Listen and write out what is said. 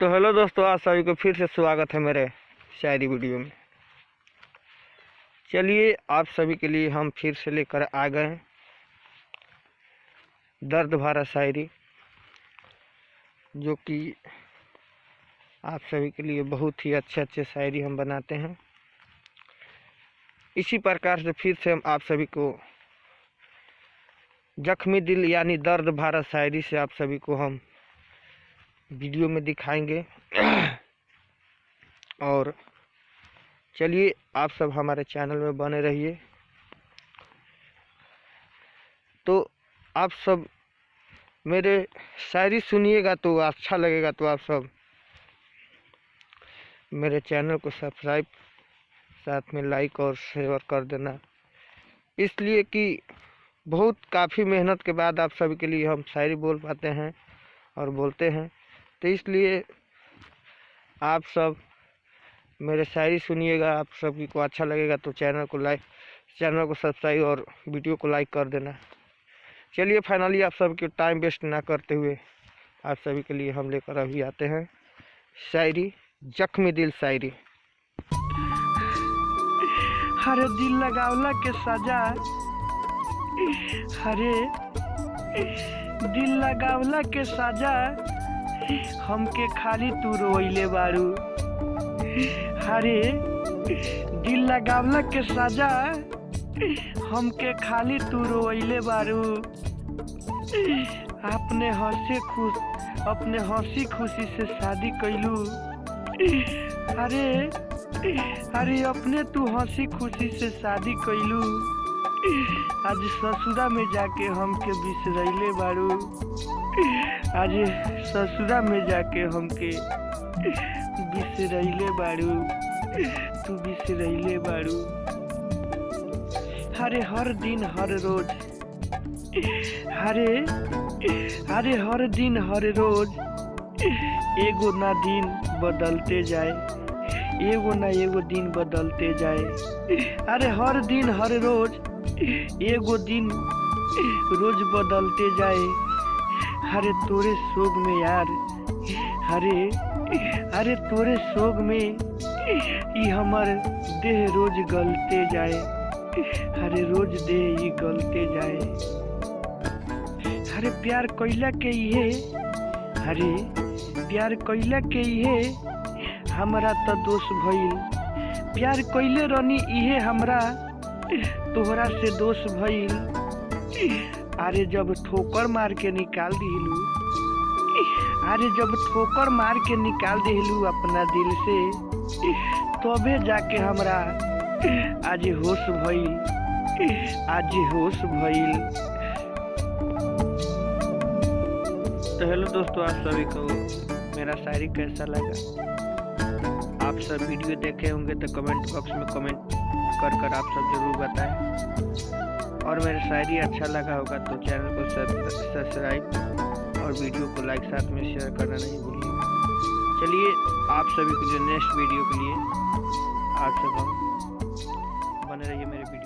तो हेलो दोस्तों, आप सभी को फिर से स्वागत है मेरे शायरी वीडियो में। चलिए आप सभी के लिए हम फिर से लेकर आ गए हैं दर्द भरा शायरी, जो कि आप सभी के लिए बहुत ही अच्छे शायरी हम बनाते हैं। इसी प्रकार से फिर से हम आप सभी को जख्मी दिल यानी दर्द भरा शायरी से आप सभी को हम वीडियो में दिखाएंगे। और चलिए आप सब हमारे चैनल में बने रहिए। तो आप सब मेरे शायरी सुनिएगा तो अच्छा लगेगा, तो आप सब मेरे चैनल को सब्सक्राइब, साथ में लाइक और शेयर कर देना, इसलिए कि बहुत काफ़ी मेहनत के बाद आप सभी के लिए हम शायरी बोल पाते हैं और बोलते हैं। तो इसलिए आप सब मेरे शायरी सुनिएगा, आप सभी को अच्छा लगेगा तो चैनल को सब्सक्राइब और वीडियो को लाइक कर देना। चलिए फाइनली आप सबके टाइम वेस्ट ना करते हुए आप सभी के लिए हम लेकर अभी आते हैं शायरी, जख्मी दिल शायरी। हरे दिल लगावला के सजा, हरे दिल लगावला के सजा, हमके खाली तू रोइले बारू। हरे दिल लगावला के सजा, हमके खाली तू रोइले बारू। अपने हंसी खुशी से शादी कैलू। अरे अपने तू हंसी खुशी से शादी कैलू। आज ससुरा में जाके हमके बिसरैले बारू। आज ससुरा में जाके हमके बिसरैले बारू, तू बिसरैले बारू। हरे हर दिन हर रोज, हरे हर दिन हर रोज एगो ना दिन बदलते जाए, एगो ना एगो दिन बदलते जाए। अरे हर दिन हर रोज एगो दिन रोज बदलते जाए। हरे तोरे शोक में यार, अरे तोरे शोक में ई हमर देह रोज गलते जाए। हरे रोज देह ई गलते जाए। हरे प्यार कैला के इहे, हरे प्यार कैला के इहे हमरा त दोष भइल। प्यार कैले रहनी इहे हमरा तोहरा से दोष भइल। अरे जब ठोकर मार के निकाल दिलू, अरे जब ठोकर मार के निकाल दिलू अपना दिल से, तबे जाके हमरा आज होश भइल, आज होश भइल। तो हेलो दोस्तों, आप सभी को मेरा शायरी कैसा लगा? आप सब वीडियो देखे होंगे तो कमेंट बॉक्स में कमेंट कर आप सब जरूर बताएं। और मेरा शायरी अच्छा लगा होगा तो चैनल को सब्सक्राइब और वीडियो को लाइक साथ में शेयर करना नहीं भूलिएगा। चलिए आप सभी को जो नेक्स्ट वीडियो के लिए आप सब हम बने रहिए मेरे वीडियो।